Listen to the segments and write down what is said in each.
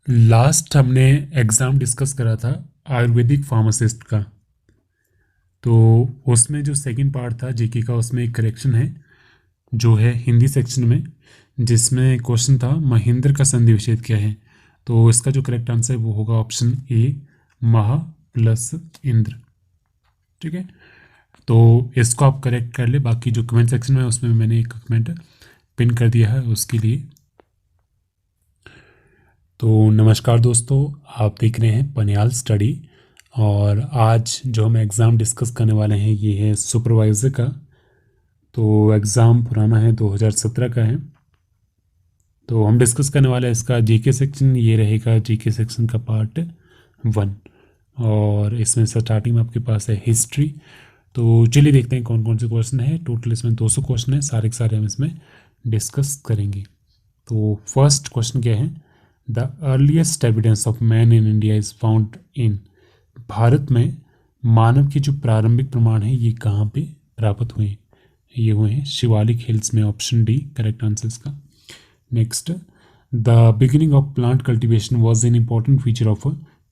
Last हमने exam discuss करा था आयुर्वेदिक फार्मासिस्ट का। तो उसमें जो सेकंड पार्ट था जीके का, उसमें एक करेक्शन है जो है हिंदी सेक्शन में, जिसमें क्वेश्चन था महेंद्र का संधि विच्छेद क्या है। तो इसका जो करेक्ट आंसर है वो होगा ऑप्शन ए, महा प्लस इंद्र। ठीक है, तो इसको आप करेक्ट कर ले। बाकी जो कमेंट सेक्शन में उसमें मैंने एक कमेंट पिन कर दिया है उसके लिए। तो नमस्कार दोस्तों, आप देख रहे हैं पनियाल स्टडी, और आज जो हम एग्ज़ाम डिस्कस करने वाले हैं ये है सुपरवाइज़र का। तो एग्ज़ाम पुराना है, 2017 का है। तो हम डिस्कस करने वाले हैं इसका जीके सेक्शन। ये रहेगा जीके सेक्शन का पार्ट 1, और इसमें स्टार्टिंग में आपके पास है हिस्ट्री। तो चलिए देखते हैं कौन कौन से क्वेश्चन है। टोटल इसमें 200 क्वेश्चन है, सारे के सारे हम इसमें डिस्कस करेंगे। तो फर्स्ट क्वेश्चन क्या है, the earliest evidence of man in India is found in. Bharat में मानव के जो प्रारंभिक प्रमाण है ये कहाँ पे प्राप्त हुए हैं? ये हुए हैं शिवालिक हिल्स में। ऑप्शन डी करेक्ट आंसर इसका। Next, the beginning of plant cultivation was an important feature of.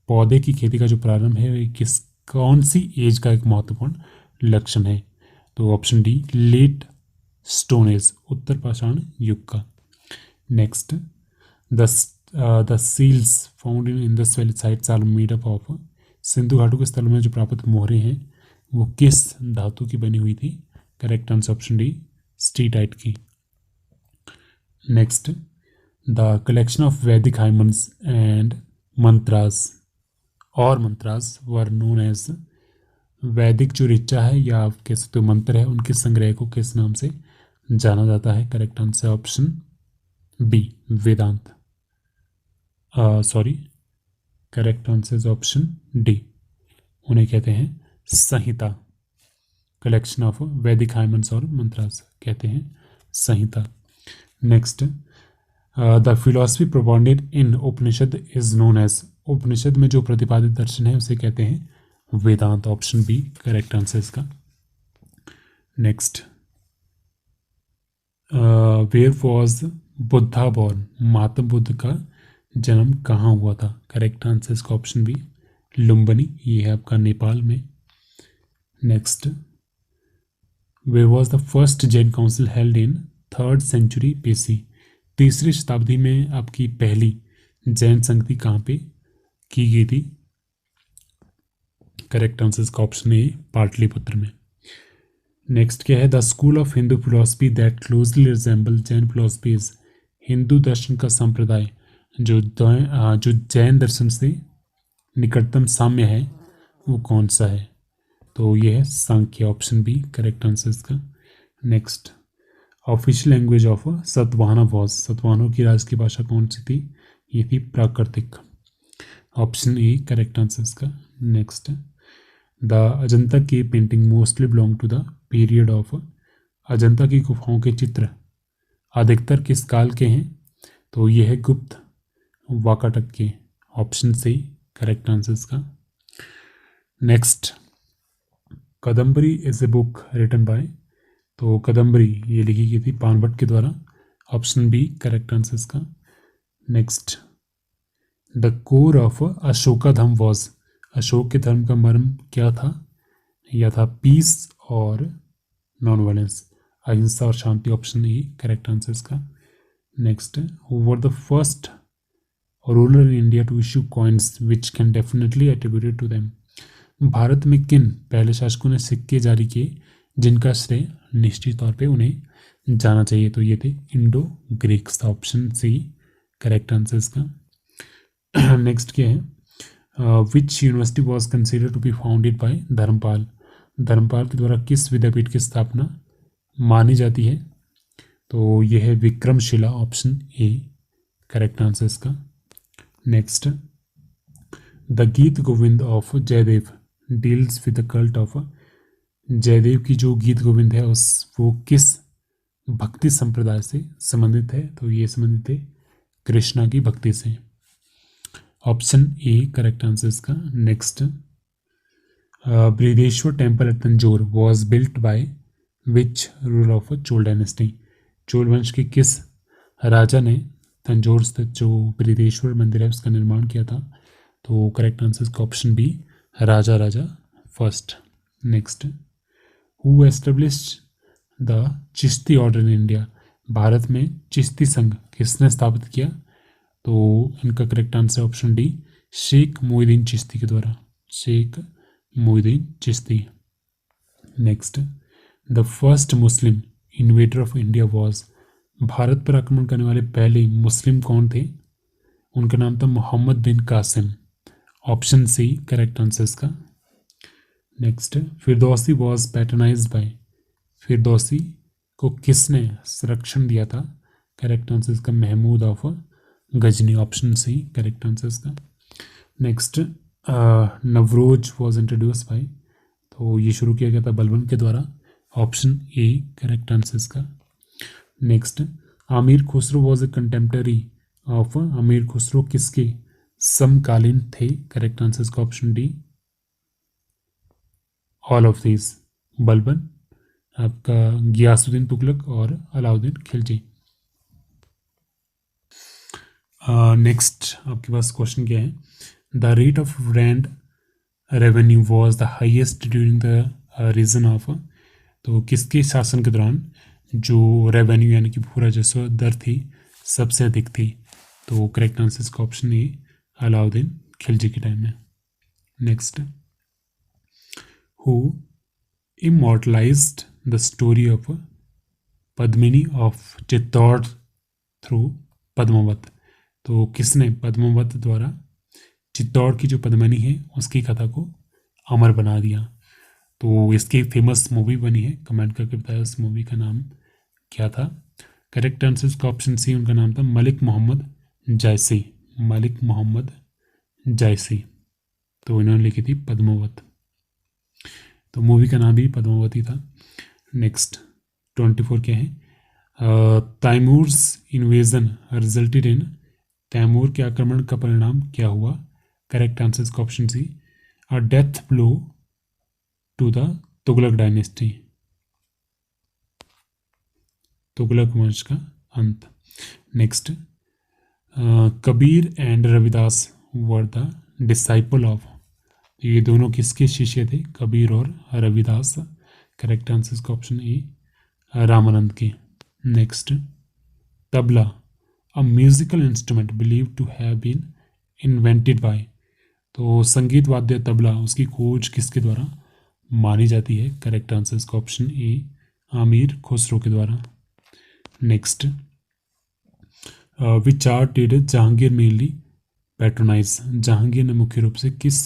पौधे की खेती का जो प्रारंभ है वो कौन सी एज का एक महत्वपूर्ण लक्षण है? तो option D late stone age, उत्तर पाषाण युग का। Next, the seals found in Indus valley sites are made up of. सिंधु घाटों के स्थलों में जो प्राप्त मोहरें हैं वो किस धातु की बनी हुई थी? Correct answer option D steatite की। नेक्स्ट, द कलेक्शन ऑफ वैदिक हाइमन्स एंड मंत्रास और मंत्रास वर नोन एज। वैदिक जो ऋचा है या आप कह सकते हो मंत्र है, उनके संग्रह को किस नाम से जाना जाता है? Correct answer option B Vedant. Sorry, correct answer is option D, उन्हें कहते हैं संहिता। कलेक्शन ऑफ वैदिक हाइमन्स और मंत्रास कहते हैं संहिता। Next, the philosophy propounded in Upanishad is known as. Upanishad में जो प्रतिपादित दर्शन है उसे कहते हैं Vedanta. Option B correct answer इसका। Next, where was Buddha born. Mahatma Buddha का जन्म कहाँ हुआ था? करेक्ट आंसर इसका ऑप्शन बी लुम्बिनी, ये है आपका नेपाल में। Next, where was the first Jain council held in 3rd century BC। तीसरी शताब्दी में आपकी पहली जैन संगति कहाँ पे की गई थी? करेक्ट आंसर इसका ऑप्शन ए पाटलिपुत्र में। नेक्स्ट क्या है, the school of Hindu philosophy that closely resemble Jain philosophy is. Hindu दर्शन का संप्रदाय जो जैन दर्शन से निकटतम साम्य है वो कौन सा है? तो ये है Samkhya. Option B correct answer इसका। Next, official language of Satavahana was. सतवाहनों की राज की भाषा कौन सी थी? ये थी प्राकृतिक। ऑप्शन ए करेक्ट आंसर इसका। नेक्स्ट, द अजंता की painting mostly belong to the period of. Ajanta की गुफाओं के चित्र अधिकतर किस काल के हैं? तो ये है गुप्त वाकाटक के। ऑप्शन सी करेक्ट आंसर इसका। Next, Kadambari is a book written by. तो कदम्बरी ये लिखी गई थी पानभट्ट के द्वारा। ऑप्शन बी करेक्ट आंसर इसका। Next, the core of Ashoka Dharma was. Ashok के धर्म का मर्म क्या था? यह था पीस और नॉन वायलेंस, अहिंसा और शांति। ऑप्शन ए करेक्ट आंसर इसका। Next, who were the first ruler in India to issue coins which can definitely attributed to them. Bharat में किन पहले शासकों ने सिक्के जारी किए जिनका श्रेय निश्चित तौर पे उन्हें जाना चाहिए? तो ये थे Indo Greeks. Option C correct answer इसका। नेक्स्ट क्या है, which university was considered to be founded by Dharmapal. Dharmapal के द्वारा किस विद्यापीठ की स्थापना मानी जाती है? तो यह है Vikramshila. Option A correct answer इसका। Next, the Geet Govind of Jayadev deals with the cult of. Jayadev की जो गीत गोविंद है वो किस भक्ति संप्रदाय से संबंधित है? तो ये संबंधित है कृष्णा की भक्ति से। ऑप्शन ए करेक्ट आंसर इसका। Next, Brihadeshwar temple at Tanjore was built by which ruler of Chola dynasty. Chola वंश के किस राजा ने तंजौर स्थित जो बृहदेश्वर मंदिर है उसका निर्माण किया था? तो करेक्ट आंसर इसका option B, Raja Raja first. Next, who established the Chishti order in India? Bharat में चिश्ती संघ किसने स्थापित किया? तो इनका correct answer option D, Sheikh Moinuddin Chishti के द्वारा। Sheikh Moinuddin Chishti. Next, the first Muslim invader of India was? Bharat पर आक्रमण करने वाले पहले मुस्लिम कौन थे? उनका नाम था Mohammad bin Qasim. Option C correct answer इसका। Next, Firdausi was patronized by? Firdausi को किसने संरक्षण दिया था? करेक्ट आंसर इसका Mahmud of Ghazni. Option C correct answer इसका। Next, Nauroz was introduced by? तो ये शुरू किया गया था बलबन के द्वारा। ऑप्शन ए करेक्ट आंसर इसका। Next, Amir Khusro was a contemporary of? Amir Khusro किसके समकालीन थे? करेक्ट आंसर इसका option D, all of these. Balban, आपका गियासुद्दीन तुगलक और अलाउद्दीन खिलजी। नेक्स्ट आपके पास क्वेश्चन क्या है? The rate of land revenue was the highest during the region of? तो किसके शासन के दौरान जो रेवेन्यू यानी कि पूरा जैसा दर थी सबसे अधिक थी? तो करेक्ट आंसर इसका ऑप्शन ए, अलाउद्दीन खिलजी के टाइम में। Next, who immortalized the story of Padmini of Chittor through Padmavat? तो किसने पद्मावत द्वारा चित्तौड़ की जो पद्मिनी है उसकी कथा को अमर बना दिया? तो इसकी फेमस मूवी बनी है, कमेंट करके बताया उस मूवी का नाम क्या था? करेक्ट आंसर इसका ऑप्शन सी, उनका नाम था मलिक मोहम्मद जायसी। मलिक मोहम्मद जायसी। तो इन्होंने लिखी थी पद्मावत, तो मूवी का नाम भी पद्मावती था। नेक्स्ट 24 क्या है? Timur's invasion resulted in? Timur के आक्रमण का परिणाम क्या हुआ? करेक्ट आंसर इसका option C, a death blow to the Tughlaq dynasty. Tughlaq वंश का अंत। Next, Kabir and Ravidas were the disciple of? ये दोनों किसके शिष्य थे? कबीर और रविदास। करेक्ट आंसर इसका ऑप्शन ए, रामानंद के। Next, tabla, a musical instrument believe to have been invented by? तो संगीत वाद्य तबला उसकी खोज किसके द्वारा मानी जाती है? करेक्ट आंसर इसका ऑप्शन ए, आमिर खुसरो के द्वारा। Next, which art did Jahangir mainly patronize? Jahangir ने मुख्य रूप से किस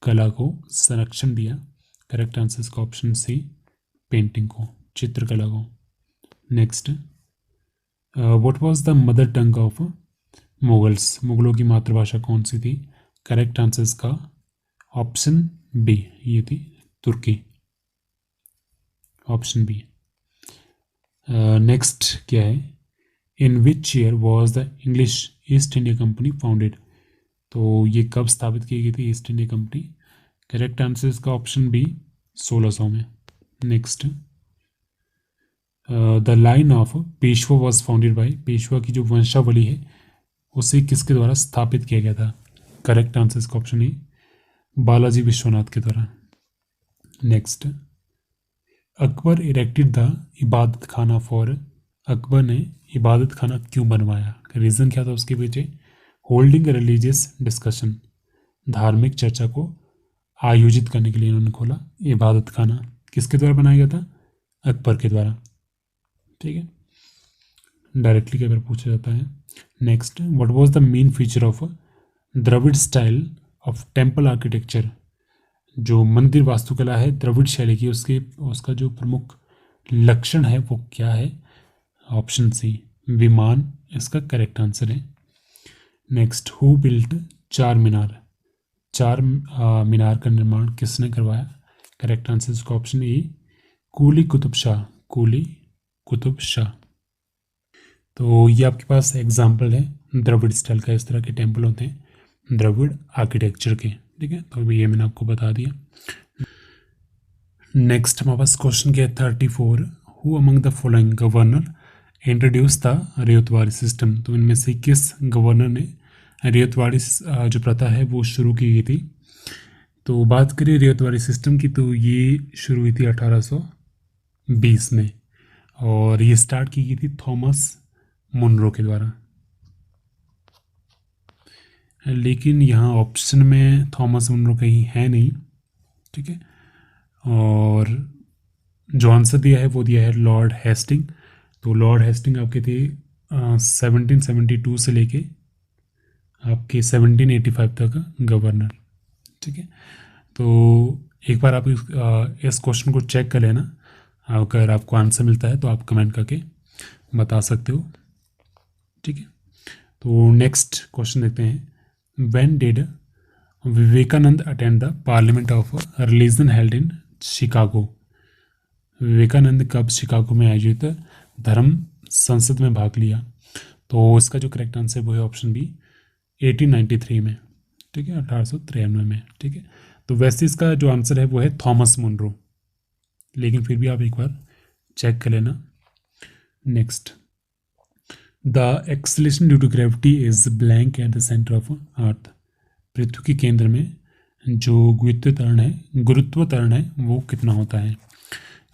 कला को संरक्षण दिया? करेक्ट आंसर इसका ऑप्शन सी, पेंटिंग को, चित्रकला को। Next, what was the mother tongue of Mughals? मुगलों की मातृभाषा कौन सी थी? करेक्ट आंसर इसका ऑप्शन बी, ये थी तुर्की। Option B. नेक्स्ट क्या है? In which year was the English east India company founded? तो ये कब स्थापित की गई थी east India company? Correct answer इसका ऑप्शन बी, 1600 में। Next, the line of Peshwa was founded by? Peshwa की जो वंशावली है उसे किसके द्वारा स्थापित किया गया था? करेक्ट आंसर इसका ऑप्शन ए, बालाजी विश्वनाथ के द्वारा। नेक्स्ट, अकबर इरेक्टेड द इबादत खाना फॉर? अकबर ने इबादत खाना क्यों बनवाया? रीज़न क्या था उसके पीछे? होल्डिंग रिलीजियस डिस्कशन, धार्मिक चर्चा को आयोजित करने के लिए इन्होंने खोला इबादत खाना। किसके द्वारा बनाया गया था? अकबर के द्वारा। ठीक है, डायरेक्टली अगर पूछा जाता है। Next, what was the main feature of Dravida style of temple architecture? जो मंदिर वास्तुकला है द्रविड़ शैली की, उसका जो प्रमुख लक्षण है वो क्या है? ऑप्शन सी, विमान इसका करेक्ट आंसर है। नेक्स्ट, हु बिल्ट चार मीनार? चार मीनार का निर्माण किसने करवाया? करेक्ट आंसर इसका ऑप्शन ए, कुली कुतुब शाह। कुली कुतुब शाह। तो ये आपके पास एग्जाम्पल है द्रविड़ स्टाइल का, इस तरह के टेम्पल होते हैं द्रविड़ आर्किटेक्चर के। ठीक है, तो ये मैंने आपको बता दिया। नेक्स्ट हमारे पास क्वेश्चन क्या है 34, who among the following governor introduce the ryotwari system. तो इनमें से किस गवर्नर ने रैयतवाड़ी जो प्रथा है वो शुरू की गई थी? तो बात करें रैयतवाड़ी सिस्टम की, तो ये शुरू हुई थी 1820 में, और ये स्टार्ट की गई थी थॉमस मुनरो के द्वारा। लेकिन यहाँ ऑप्शन में थॉमस मुनरो कहीं है नहीं, ठीक है। और जो आंसर दिया है वो दिया है लॉर्ड हेस्टिंग। तो लॉर्ड हेस्टिंग आपके थे 1772 से लेके आपके 1785 तक गवर्नर, ठीक है। तो एक बार आप इस क्वेश्चन को चेक कर लेना, अगर आपको आंसर मिलता है तो आप कमेंट करके बता सकते हो, ठीक है। तो नेक्स्ट क्वेश्चन देखते हैं। When did Vivekananda attend the parliament of religion held in Chicago? Vivekananda कब शिकागो में आयोजित धर्म संसद में भाग लिया? तो इसका जो करेक्ट आंसर वो है ऑप्शन बी 1893 में, ठीक है, 1893 में, ठीक है। तो वैसे इसका जो आंसर है वो है थॉमस मुनरो, लेकिन फिर भी आप एक बार चेक कर लेना। Next, the acceleration due to gravity is blank at the center of earth. पृथ्वी के केंद्र में जो गुरुत्व त्वरण है वो कितना होता है?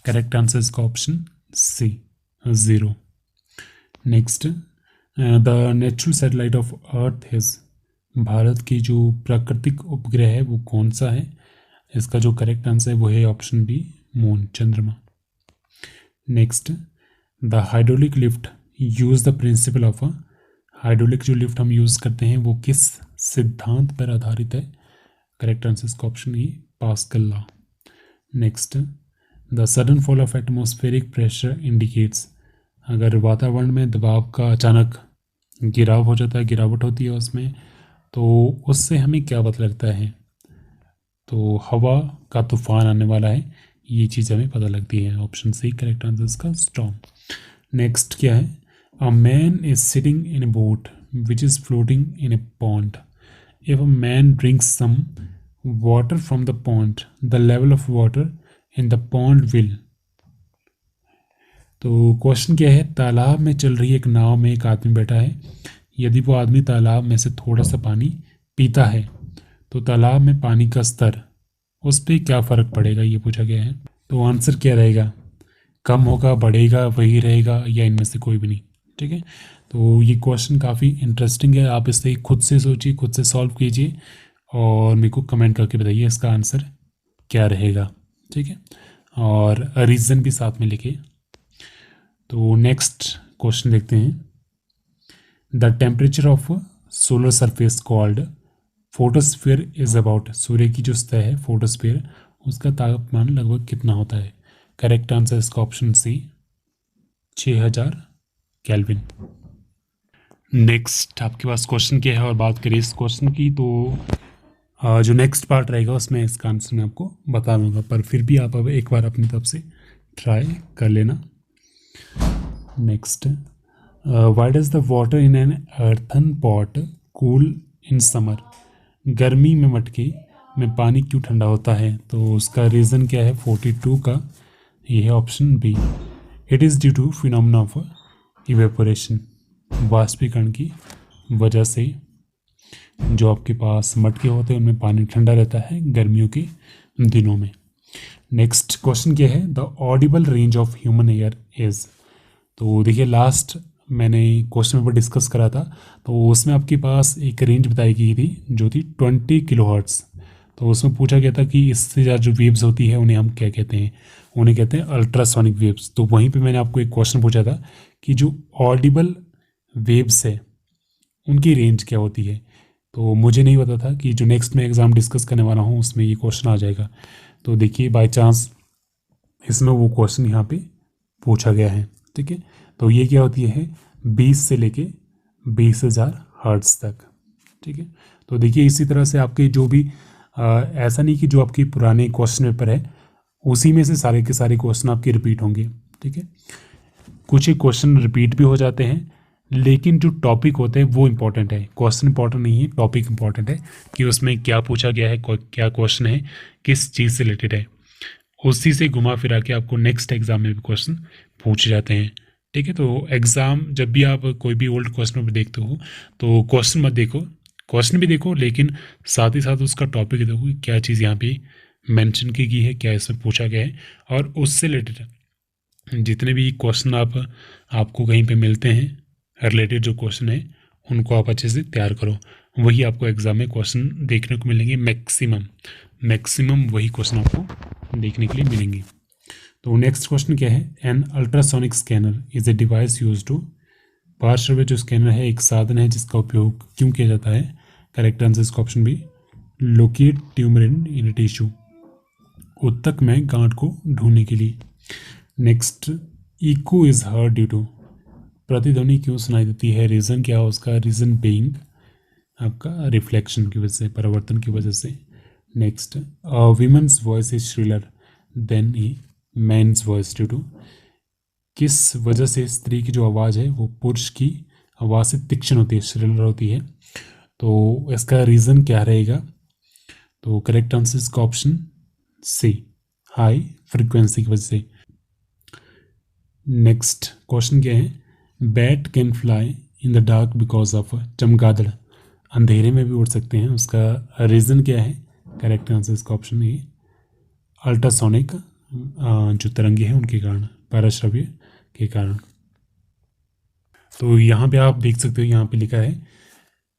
करेक्ट आंसर इसका option C 0। Next, the natural satellite of earth is. Bharat की जो प्राकृतिक उपग्रह है वो कौन सा है? इसका जो करेक्ट आंसर है वो है ऑप्शन बी मून, चंद्रमा। Next, the hydraulic lift use the principle of hydraulic जो लिफ्ट हम यूज़ करते हैं वो किस सिद्धांत पर आधारित है? करेक्ट आंसर इसका option E pascal law. Next, the sudden fall of atmospheric pressure indicates. अगर वातावरण में दबाव का अचानक गिराव हो जाता है, गिरावट होती है उसमें, तो उससे हमें क्या पता लगता है? तो हवा का तूफान आने वाला है, ये चीज़ हमें पता लगती है। ऑप्शन सी करेक्ट आंसर इसका स्टॉर्म। नेक्स्ट क्या है? A man is sitting in a boat which is floating in a pond. If a man drinks some water from the pond, the level of water in the pond will. तो question क्या है? तालाब में चल रही एक नाव में एक आदमी बैठा है, यदि वो आदमी तालाब में से थोड़ा सा पानी पीता है तो तालाब में पानी का स्तर, उस पर क्या फ़र्क पड़ेगा, ये पूछा गया है। तो आंसर क्या रहेगा? कम होगा, बढ़ेगा, वही रहेगा, या इनमें से कोई भी नहीं, ठीक है। तो ये क्वेश्चन काफ़ी इंटरेस्टिंग है, आप इसे खुद से सोचिए, खुद से सॉल्व कीजिए और मेरे को कमेंट करके बताइए इसका आंसर क्या रहेगा, ठीक है, और रीज़न भी साथ में लिखिए। तो नेक्स्ट क्वेश्चन देखते हैं। The temperature of solar surface called photosphere is about. सूर्य की जो सतह है फोटोस्फीयर, उसका तापमान लगभग कितना होता है? करेक्ट आंसर इसका ऑप्शन सी 6000 केल्विन। नेक्स्ट आपके पास क्वेश्चन क्या है और बात करिए इस क्वेश्चन की, तो जो नेक्स्ट पार्ट रहेगा उसमें इसका आंसर मैं आपको बता दूंगा, पर फिर भी आप अब एक बार अपनी तरफ से ट्राई कर लेना। Next, why does the water in an earthen pot cool in summer. गर्मी में मटके में पानी क्यों ठंडा होता है? तो उसका रीज़न क्या है? 42 का, ये है option B. It is due to phenomena of evaporation. वाष्पीकरण की वजह से जो आपके पास मटके होते हैं उनमें पानी ठंडा रहता है गर्मियों के दिनों में। नेक्स्ट क्वेश्चन क्या है? The Audible range of human air is. तो देखिए लास्ट मैंने क्वेश्चन पेपर डिस्कस करा था, तो उसमें आपके पास एक रेंज बताई गई थी जो थी 20 किलोहर्ट्ज़। तो उसमें पूछा गया था कि इससे ज़्यादा जो वेव्स होती है उन्हें हम क्या कहते हैं? उन्हें कहते हैं अल्ट्रासोनिक वेव्स। तो वहीं पे मैंने आपको एक क्वेश्चन पूछा था कि जो ऑडिबल वेव्स है उनकी रेंज क्या होती है। तो मुझे नहीं पता था कि जो नेक्स्ट मैं एग्ज़ाम डिस्कस करने वाला हूँ उसमें ये क्वेश्चन आ जाएगा। तो देखिए बाय चांस इसमें वो क्वेश्चन यहाँ पे पूछा गया है, ठीक है। तो ये क्या होती है? 20 से लेके 20,000 हर्ट्ज़ तक, ठीक है। तो देखिए इसी तरह से आपके जो भी ऐसा नहीं कि जो आपके पुराने क्वेश्चन पेपर है उसी में से सारे के सारे क्वेश्चन आपके रिपीट होंगे, ठीक है। कुछ एक क्वेश्चन रिपीट भी हो जाते हैं, लेकिन जो टॉपिक होते हैं वो इम्पोर्टेंट है। क्वेश्चन इंपॉर्टेंट नहीं है, टॉपिक इंपॉर्टेंट है कि उसमें क्या पूछा गया है, क्या क्वेश्चन है, किस चीज़ से रिलेटेड है। उसी से घुमा फिरा के आपको नेक्स्ट एग्जाम में भी क्वेश्चन पूछे जाते हैं। ठीक है। तो एग्ज़ाम जब भी आप कोई भी ओल्ड क्वेश्चन पेपर देखते हो तो क्वेश्चन मत देखो, क्वेश्चन भी देखो लेकिन साथ ही साथ उसका टॉपिक देखो कि क्या चीज़ यहाँ पे मेंशन की गई है, क्या इसमें पूछा गया है, और उससे रिलेटेड जितने भी क्वेश्चन आपको कहीं पे मिलते हैं रिलेटेड जो क्वेश्चन है उनको आप अच्छे से तैयार करो। वही आपको एग्ज़ाम में क्वेश्चन देखने को मिलेंगे, मैक्सिमम वही क्वेश्चन आपको देखने के लिए मिलेंगे। तो नेक्स्ट क्वेश्चन क्या है, an ultrasonic scanner is a device use to, पार्श्व जो स्कैनर है एक साधन है जिसका उपयोग क्यों किया जाता है। करेक्ट आंसर इसका option B, locate tumour in tissue, ऊतक में गांठ को ढूंढने के लिए। Next, echo is heard due to, प्रतिध्वनि क्यों सुनाई देती है, रीज़न क्या है उसका, रीज़न बीइंग आपका रिफ्लेक्शन की वजह से, परावर्तन की वजह से। Next, women's voice is shriller than a man's voice due to, किस वजह से स्त्री की जो आवाज़ है वो पुरुष की आवाज़ से तीक्ष्ण होती है, श्रिलर होती है। तो इसका रीज़न क्या रहेगा, तो करेक्ट आंसर इसका ऑप्शन सी, हाई फ्रिक्वेंसी की वजह से। नेक्स्ट क्वेश्चन क्या है, bat can fly in the dark because of, चमगादड़ अंधेरे में भी उड़ सकते हैं, उसका रीज़न क्या है। करेक्ट आंसर इसका ऑप्शन ए, अल्ट्रासोनिक जो तरंगे हैं उनके कारण, पराश्रव्य के कारण। तो यहाँ पे आप देख सकते हो, यहाँ पे लिखा है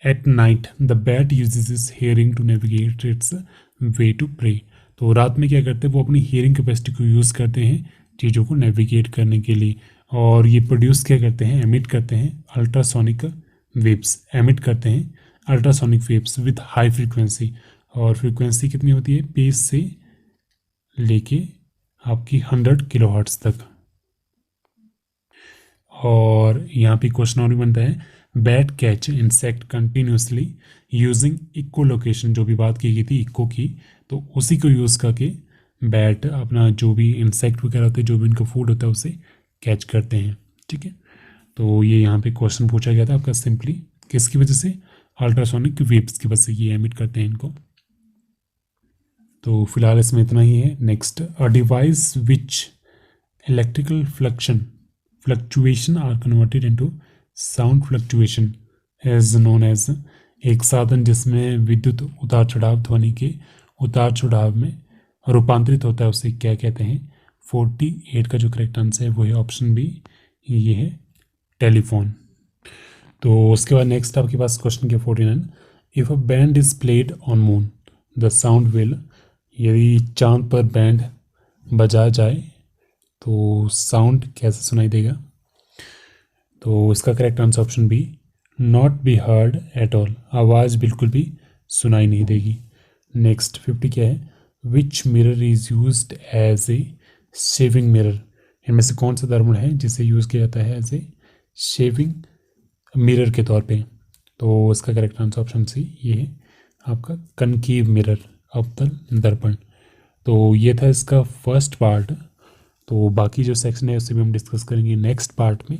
at night the bat uses is hearing to navigate its way to prey. तो रात में क्या करते हैं, वो अपनी हियरिंग कैपेसिटी को यूज़ करते हैं चीज़ों को नेविगेट करने के लिए, और ये प्रोड्यूस क्या करते हैं, एमिट करते हैं अल्ट्रासोनिक वेव्स, एमिट करते हैं ultrasonic waves with high frequency. और फ्रीक्वेंसी कितनी होती है, 20 से लेके आपकी 100 किलोहर्ट्ज़ तक। और यहाँ पे क्वेश्चन और भी बनता है, bat catch insect continuously using echolocation, जो भी बात की गई थी इको की, तो उसी को यूज़ करके बैट अपना जो भी इंसेक्ट वगैरह होते हैं, जो भी इनका फूड होता है उसे कैच करते हैं। ठीक है, तो ये यहाँ पे क्वेश्चन पूछा गया था आपका, सिंपली किसकी वजह से, अल्ट्रासोनिक वेव्स की वजह से ये एमिट करते हैं इनको। तो फिलहाल इसमें इतना ही है। Next, a device which electrical fluctuation are converted into sound fluctuation is known as, एक साधन जिसमें विद्युत उतार चढ़ाव ध्वनि के उतार चढ़ाव में रूपांतरित होता है उसे क्या कहते हैं। 48 का जो करेक्ट आंसर है वो है ऑप्शन बी, ये है टेलीफोन। तो उसके बाद नेक्स्ट आपके पास क्वेश्चन क्या 49, if a band is played on moon the sound will, यदि चांद पर बैंड बजाया जाए तो साउंड कैसे सुनाई देगा। तो इसका correct answer option B, not be heard at all, आवाज़ बिल्कुल भी सुनाई नहीं देगी। नेक्स्ट 50 क्या है, which mirror is used as a shaving mirror, इनमें से कौन सा दर्पण है जिसे यूज़ किया जाता है एज ए शेविंग मिरर के तौर पे। तो इसका करेक्ट आंसर ऑप्शन सी, ये है आपका कनकेव मिरर, अवतल दर्पण। तो ये था इसका फर्स्ट पार्ट। तो बाकी जो सेक्शन है उससे भी हम डिस्कस करेंगे नेक्स्ट पार्ट में।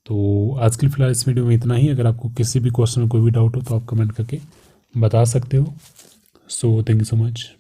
तो आज के फिलहाल इस वीडियो में इतना ही। अगर आपको किसी भी क्वेश्चन में कोई भी डाउट हो तो आप कमेंट करके बता सकते हो। So thank you so much.